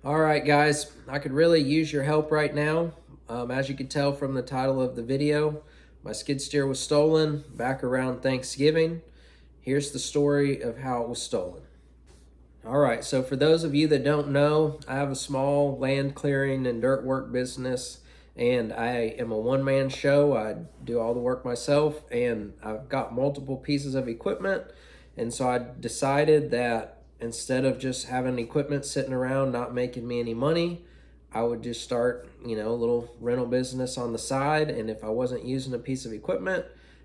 All right, guys, I could really use your help right now. As you can tell from the title of the video, my skid steer was stolen back around Thanksgiving. Here's the story of how it was stolen. All right, so for those of you that don't know, I have a small land clearing and dirt work business, and I am a one-man show. I do all the work myself, and I've got multiple pieces of equipment, and so I decided that instead of just having equipment sitting around not making me any money, I would just start, a little rental business on the side, and if I wasn't using a piece of equipment,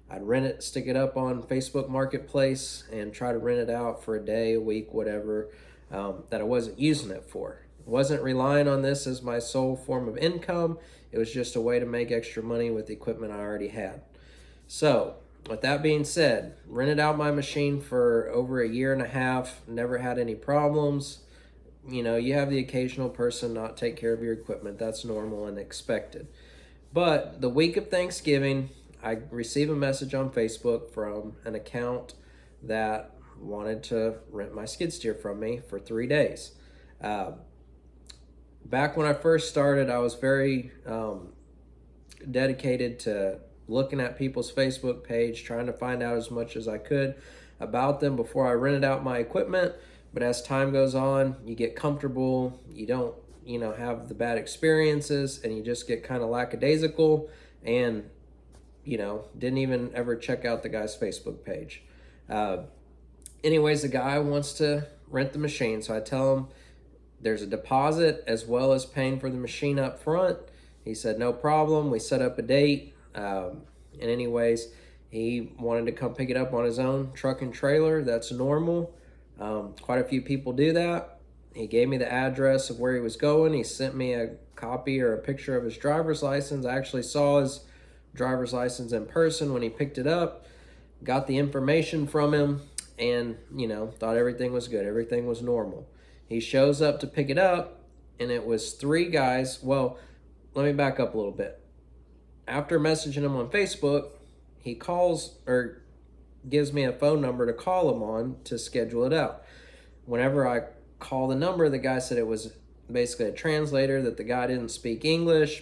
I'd rent it, stick it up on Facebook Marketplace, and try to rent it out for a day, a week, whatever, that I wasn't using it for. I wasn't relying on this as my sole form of income. It was just a way to make extra money with the equipment I already had. So, with that being said, rented out my machine for over a year and a half, never had any problems. You have the occasional person not take care of your equipment. That's normal and expected. But the week of Thanksgiving, I received a message on Facebook from an account that wanted to rent my skid steer from me for 3 days. Uh, Back when I first started, I was very dedicated to looking at people's Facebook page, trying to find out as much as I could about them before I rented out my equipment. But as time goes on, you get comfortable, you don't, have the bad experiences, and you just get kind of lackadaisical and, didn't even ever check out the guy's Facebook page. Uh, Anyways, the guy wants to rent the machine, so I tell him there's a deposit as well as paying for the machine up front. He said, no problem. We set up a date. And anyways, he wanted to come pick it up on his own truck and trailer. That's normal. Quite a few people do that. He gave me the address of where he was going. He sent me a copy or a picture of his driver's license. I actually saw his driver's license in person when he picked it up. Got the information from him and, thought everything was good. Everything was normal. He shows up to pick it up, and it was three guys. Well, let me back up a little bit. After messaging him on Facebook, he calls or gives me a phone number to call him on to schedule it out. Whenever I call the number, the guy said it was basically a translator, that the guy didn't speak English.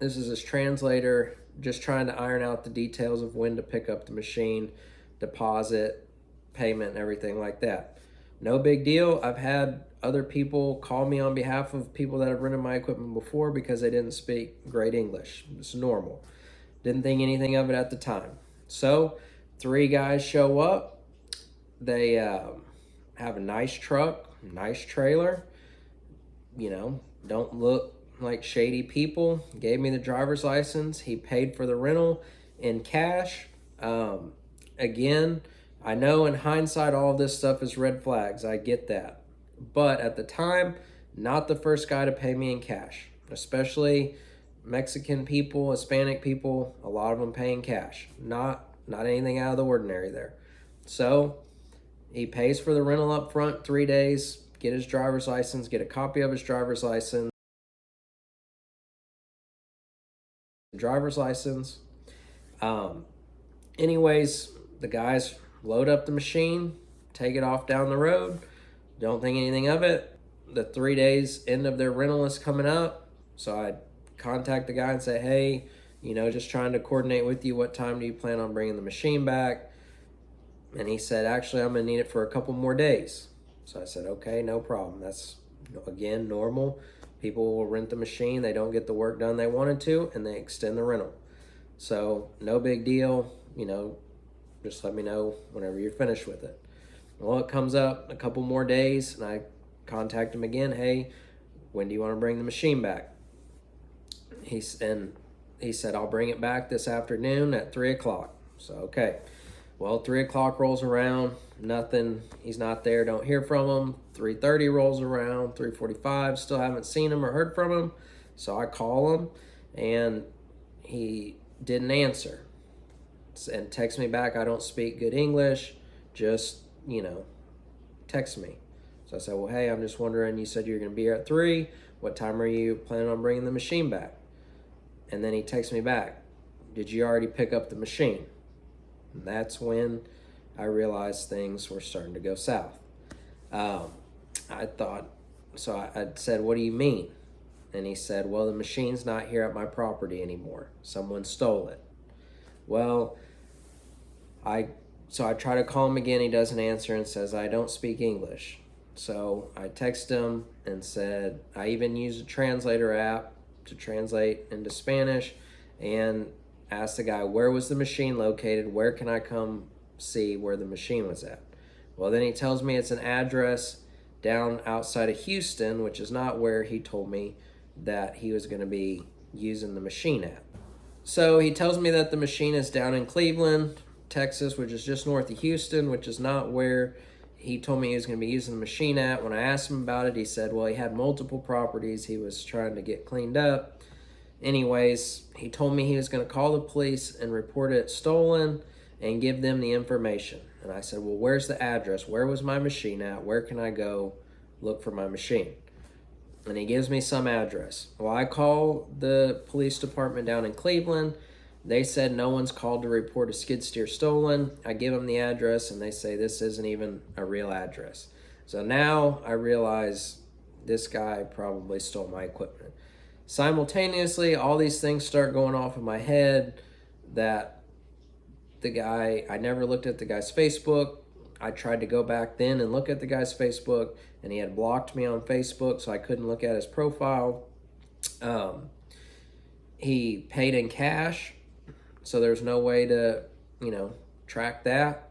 This is his translator just trying to iron out the details of when to pick up the machine, deposit, payment, and everything like that. No big deal. I've had other people call me on behalf of people that have rented my equipment before because they didn't speak great English. It's normal. Didn't think anything of it at the time. So, three guys show up. They have a nice truck, nice trailer. Don't look like shady people. Gave me the driver's license. He paid for the rental in cash. Again, I know in hindsight all of this stuff is red flags. I get that. But at the time, not the first guy to pay me in cash. Especially Mexican people, Hispanic people, a lot of them paying cash. Not anything out of the ordinary there. So he pays for the rental up front, 3 days, get his driver's license, get a copy of his driver's license. Um, Anyways, the guys load up the machine, take it off down the road. Don't think anything of it. The 3 days end of their rental is coming up. So I contact the guy and say, hey, just trying to coordinate with you. What time do you plan on bringing the machine back? And he said, actually, I'm going to need it for a couple more days. So I said, okay, no problem. That's, again, normal. People will rent the machine. They don't get the work done they wanted to, and they extend the rental. So no big deal. Just let me know whenever you're finished with it. Well, it comes up a couple more days, and I contact him again. Hey, when do you want to bring the machine back? He said, I'll bring it back this afternoon at 3 o'clock. So, okay. Well, 3 o'clock rolls around, nothing. He's not there, don't hear from him. 3:30 rolls around, 3:45, still haven't seen him or heard from him. So I call him, and he didn't answer. And text me back, I don't speak good English, just, text me. So I said, well, hey, I'm just wondering, you said you're going to be here at 3. What time are you planning on bringing the machine back? And then he texts me back, did you already pick up the machine? And that's when I realized things were starting to go south. I thought, So I said, what do you mean? And he said, well, the machine's not here at my property anymore. Someone stole it. Well, I so I try to call him again. He doesn't answer and says, I don't speak English. So I text him and said, I even used a translator app to translate into Spanish and asked the guy, where was the machine located? Where can I come see where the machine was at? Well, then he tells me it's an address down outside of Houston, which is not where he told me that he was going to be using the machine at. So he tells me that the machine is down in Cleveland, Texas, which is just north of Houston, which is not where he told me he was going to be using the machine at. When I asked him about it, he said, well, he had multiple properties he was trying to get cleaned up. Anyways, he told me he was going to call the police and report it stolen and give them the information. And I said, well, where's the address? Where was my machine at? Where can I go look for my machine? And he gives me some address. Well, I call the police department down in Cleveland. They said no one's called to report a skid steer stolen. I give them the address, and they say this isn't even a real address. So now I realize this guy probably stole my equipment. Simultaneously, all these things start going off in my head that the guy, I never looked at the guy's Facebook. I tried to go back then and look at the guy's Facebook, and he had blocked me on Facebook, so I couldn't look at his profile. He paid in cash, so there's no way to, track that.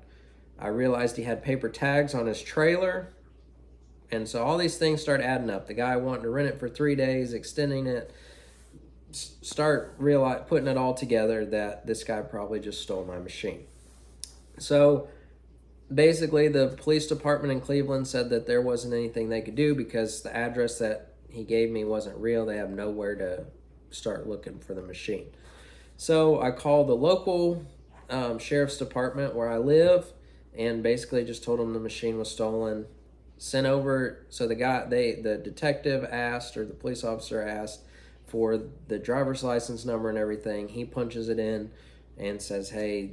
I realized he had paper tags on his trailer, and so all these things start adding up. The guy wanting to rent it for 3 days, extending it, putting it all together that this guy probably just stole my machine. So basically, the police department in Cleveland said that there wasn't anything they could do because the address that he gave me wasn't real. They have nowhere to start looking for the machine. So I called the local sheriff's department where I live and basically just told them the machine was stolen. Sent over, so the detective asked, or the police officer asked for the driver's license number and everything. He punches it in and says, hey,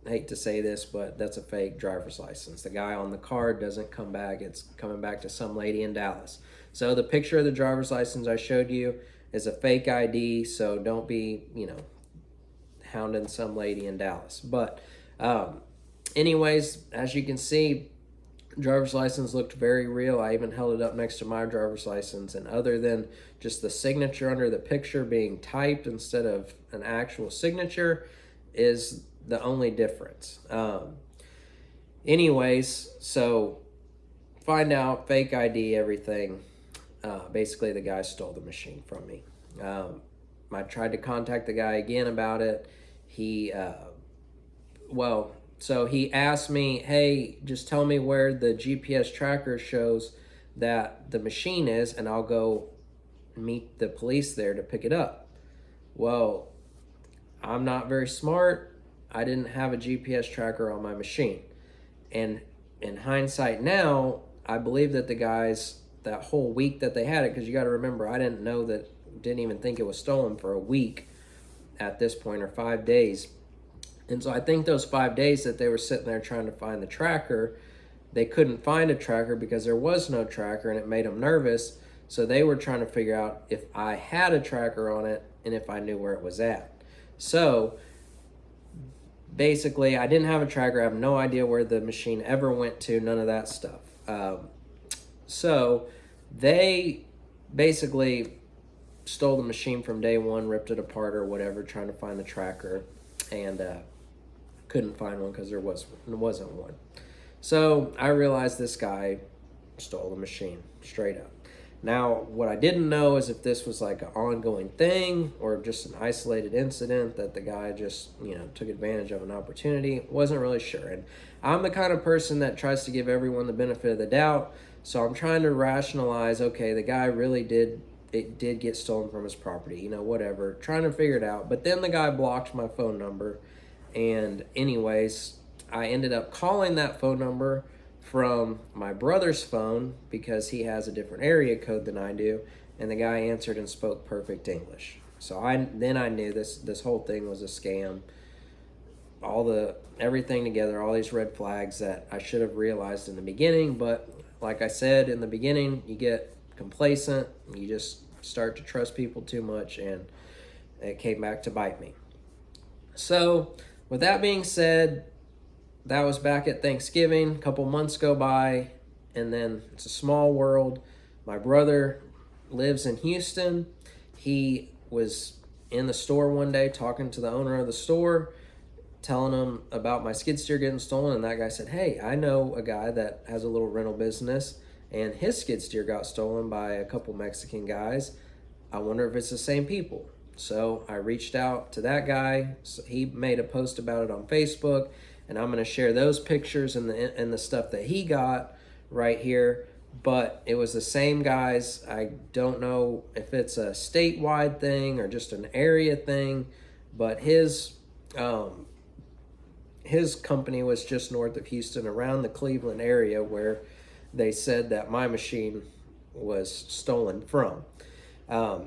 hate to say this, but that's a fake driver's license. The guy on the card doesn't come back. It's coming back to some lady in Dallas. So the picture of the driver's license I showed you is a fake ID, so don't be, hounding some lady in Dallas. But anyways, as you can see, driver's license looked very real. I even held it up next to my driver's license, and other than just the signature under the picture being typed instead of an actual signature is the only difference. Anyways, so find out, fake ID, everything. Basically, the guy stole the machine from me. I tried to contact the guy again about it. So he asked me, hey, just tell me where the GPS tracker shows that the machine is, and I'll go meet the police there to pick it up. Well, I'm not very smart. I didn't have a GPS tracker on my machine. And in hindsight now, I believe that the guys, that whole week that they had it, because you got to remember, I didn't even think it was stolen for a week at this point, or 5 days. And so I think those 5 days that they were sitting there trying to find the tracker, they couldn't find a tracker because there was no tracker, and it made them nervous. So they were trying to figure out if I had a tracker on it and if I knew where it was at. So basically, I didn't have a tracker. I have no idea where the machine ever went to, none of that stuff. So they basically stole the machine from day one, ripped it apart or whatever, trying to find the tracker, and couldn't find one because there wasn't one. So I realized this guy stole the machine straight up. Now, what I didn't know is if this was like an ongoing thing or just an isolated incident that the guy just, took advantage of an opportunity. Wasn't really sure. And I'm the kind of person that tries to give everyone the benefit of the doubt. So I'm trying to rationalize, okay, the guy really did get stolen from his property, whatever, trying to figure it out. But then the guy blocked my phone number. And anyways, I ended up calling that phone number from my brother's phone because he has a different area code than I do, and the guy answered and spoke perfect English. So I knew this whole thing was a scam. Everything together, all these red flags that I should have realized in the beginning. But like I said in the beginning, you get complacent. You just start to trust people too much, and it came back to bite me. So with that being said, that was back at Thanksgiving. A couple months go by, and then it's a small world. My brother lives in Houston. He was in the store one day talking to the owner of the store, telling him about my skid steer getting stolen, and that guy said, hey, I know a guy that has a little rental business, and his skid steer got stolen by a couple Mexican guys. I wonder if it's the same people. So I reached out to that guy. So he made a post about it on Facebook, and I'm going to share those pictures and the stuff that he got right here. But it was the same guys. I don't know if it's a statewide thing or just an area thing, but his company was just north of Houston, around the Cleveland area, where they said that my machine was stolen from.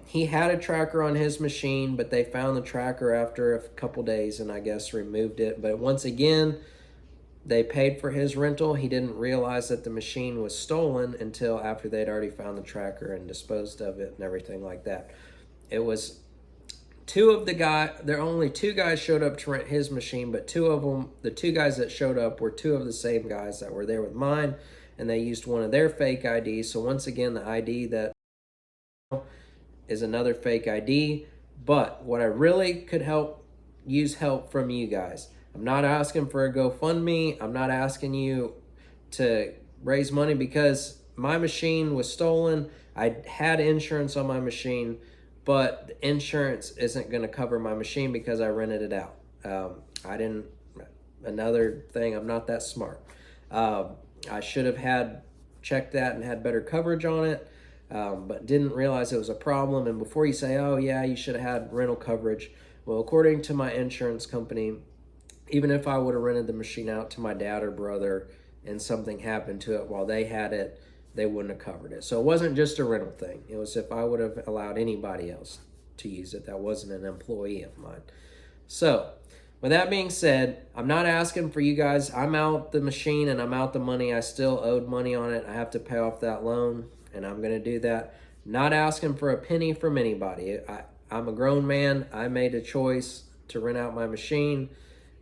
He had a tracker on his machine, but they found the tracker after a couple days and I guess removed it. But once again, they paid for his rental. He didn't realize that the machine was stolen until after they'd already found the tracker and disposed of it and everything like that. It was there are only two guys showed up to rent his machine, but two of them, the two guys that showed up were two of the same guys that were there with mine, and they used one of their fake IDs. So once again, the ID that is another fake ID. But what I really could use help from you guys. I'm not asking for a GoFundMe. I'm not asking you to raise money because my machine was stolen. I had insurance on my machine, but the insurance isn't going to cover my machine because I rented it out. Another thing, I'm not that smart. I should have checked that and had better coverage on it. But didn't realize it was a problem. And before you say, oh yeah, you should have had rental coverage. Well, according to my insurance company, even if I would have rented the machine out to my dad or brother and something happened to it while they had it, they wouldn't have covered it. So it wasn't just a rental thing. It was if I would have allowed anybody else to use it that wasn't an employee of mine. So with that being said, I'm not asking for you guys. I'm out the machine and I'm out the money. I still owed money on it. I have to pay off that loan, and I'm going to do that. Not asking for a penny from anybody. I'm a grown man. I made a choice to rent out my machine,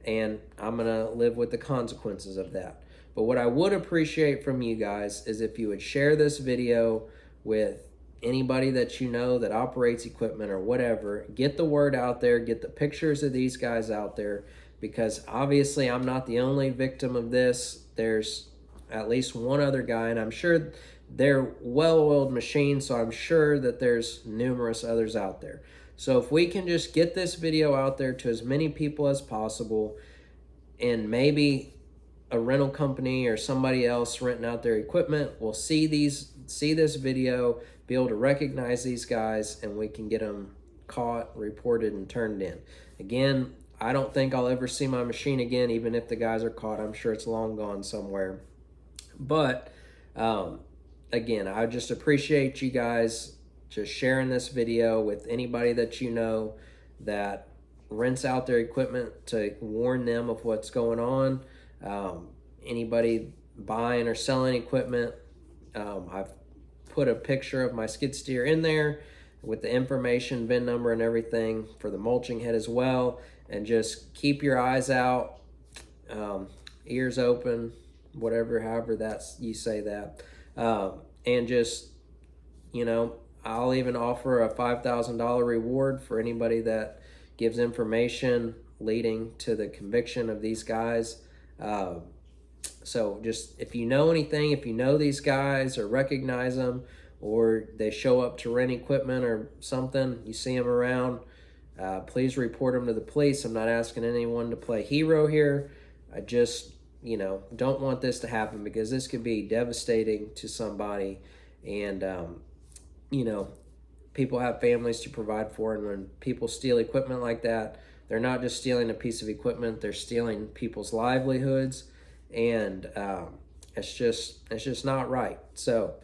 and I'm going to live with the consequences of that. But what I would appreciate from you guys is if you would share this video with anybody that you know that operates equipment or whatever. Get the word out there. Get the pictures of these guys out there, because obviously I'm not the only victim of this. There's at least one other guy, and I'm sure they're well-oiled machines, so I'm sure that there's numerous others out there. So if we can just get this video out there to as many people as possible, and maybe a rental company or somebody else renting out their equipment will see this video, be able to recognize these guys, and we can get them caught, reported, and turned in. Again, I don't think I'll ever see my machine again, even if the guys are caught. I'm sure it's long gone somewhere. But again, I just appreciate you guys just sharing this video with anybody that you know that rents out their equipment, to warn them of what's going on. Anybody buying or selling equipment, I've put a picture of my skid steer in there with the information, VIN number, and everything for the mulching head as well. And just keep your eyes out, ears open, however you say that, and just, I'll even offer a $5,000 reward for anybody that gives information leading to the conviction of these guys. So just, if you know anything, if you know these guys or recognize them, or they show up to rent equipment or something, you see them around, please report them to the police. I'm not asking anyone to play hero here. I just, don't want this to happen, because this could be devastating to somebody. And, people have families to provide for, and when people steal equipment like that, they're not just stealing a piece of equipment, they're stealing people's livelihoods, and it's just not right. So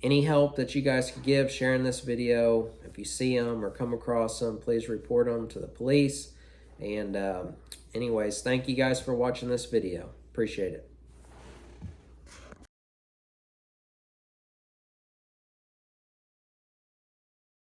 any help that you guys could give sharing this video, if you see them or come across them, please report them to the police. And anyways, thank you guys for watching this video. Appreciate it.